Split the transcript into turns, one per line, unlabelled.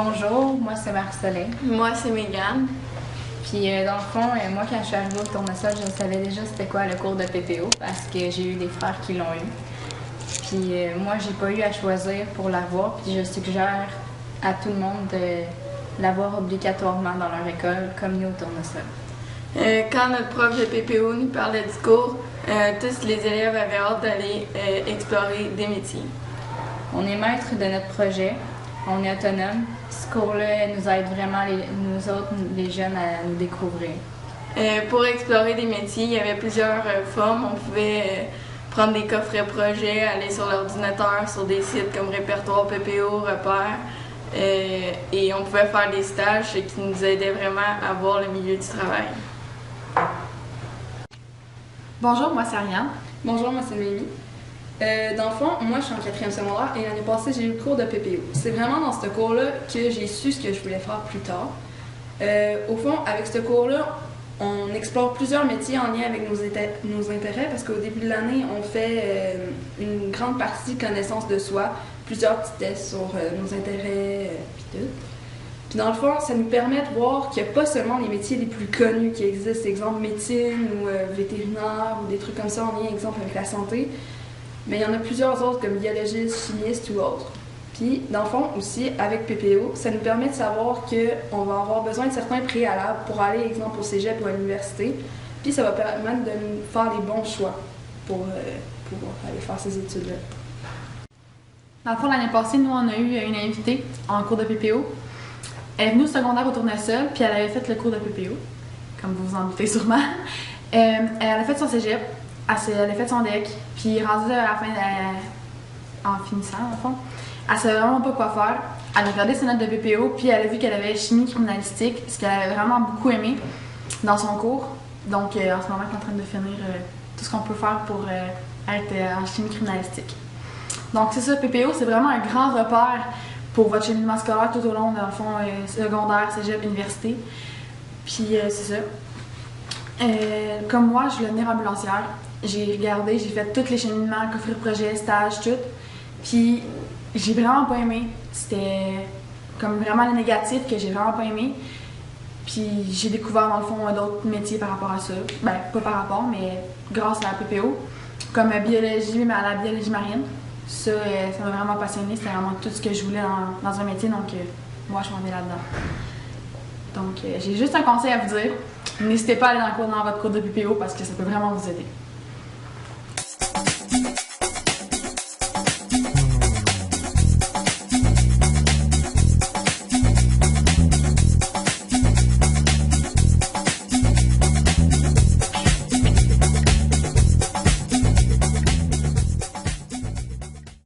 bonjour, moi c'est Marcelin.
Moi, c'est Mégane.
Puis dans le fond, moi quand je suis arrivée au tournesol, je savais déjà c'était quoi le cours de PPO parce que j'ai eu des frères qui l'ont eu. Puis moi, j'ai pas eu à choisir pour l'avoir, puis je suggère à tout le monde de l'avoir obligatoirement dans leur école, comme nous au tournesol.
Quand notre prof de PPO nous parlait du cours, tous les élèves avaient hâte d'aller explorer des métiers.
On est maître de notre projet, on est autonome. Ce cours-là nous aide vraiment, nous autres, les jeunes, à nous découvrir.
Pour explorer des métiers, il y avait plusieurs formes. On pouvait prendre des coffrets projets, aller sur l'ordinateur, sur des sites comme Répertoire, PPO, Repère. Et on pouvait faire des stages, ce qui nous aidait vraiment à voir le milieu du travail.
Bonjour, moi c'est Ariane.
Bonjour, moi c'est Mimi. Dans le fond, moi je suis en 4e secondaire et l'année passée j'ai eu le cours de PPO. C'est vraiment dans ce cours-là que j'ai su ce que je voulais faire plus tard. Au fond, avec ce cours-là, on explore plusieurs métiers en lien avec nos intérêts parce qu'au début de l'année, on fait une grande partie connaissance de soi, plusieurs petits tests sur nos intérêts puis tout. Puis dans le fond, ça nous permet de voir qu'il n'y a pas seulement les métiers les plus connus qui existent, exemple médecine ou vétérinaire ou des trucs comme ça en lien, exemple, avec la santé, mais il y en a plusieurs autres comme biologiste, chimiste ou autres. Puis dans le fond aussi, avec PPO, ça nous permet de savoir qu'on va avoir besoin de certains préalables pour aller, exemple, au cégep ou à l'université, puis ça va permettre de nous faire les bons choix pour pouvoir aller faire ces études-là.
Dans le fond, l'année passée, nous, on a eu une invitée en cours de PPO. Elle est venue au secondaire au tournesol, puis elle avait fait le cours de PPO, comme vous vous en doutez sûrement. Elle a fait son cégep, elle a fait son DEC, puis rendue à la fin, en finissant, en fond, elle savait vraiment pas quoi faire. Elle a regardé ses notes de PPO, puis elle a vu qu'elle avait chimie criminalistique, ce qu'elle avait vraiment beaucoup aimé dans son cours. Donc, en ce moment, elle est en train de finir tout ce qu'on peut faire pour être en chimie criminalistique. Donc, c'est ça, PPO, c'est vraiment un grand repère pour votre cheminement scolaire tout au long, dans le fond, secondaire, cégep, université. Puis, c'est ça. Comme moi, je voulais venir ambulancière. J'ai regardé, j'ai fait tous les cheminements, coffret projet, stage, tout. Puis, j'ai vraiment pas aimé. C'était comme vraiment le négatif que j'ai vraiment pas aimé. Puis, j'ai découvert, dans le fond, d'autres métiers par rapport à ça. Ben, pas par rapport, mais grâce à la PPO. Comme biologie, mais à la biologie marine. Ça m'a vraiment passionnée. C'était vraiment tout ce que je voulais dans un métier. Donc, moi, je m'en vais là-dedans. Donc, j'ai juste un conseil à vous dire. N'hésitez pas à aller dans votre cours de PPO parce que ça peut vraiment vous aider.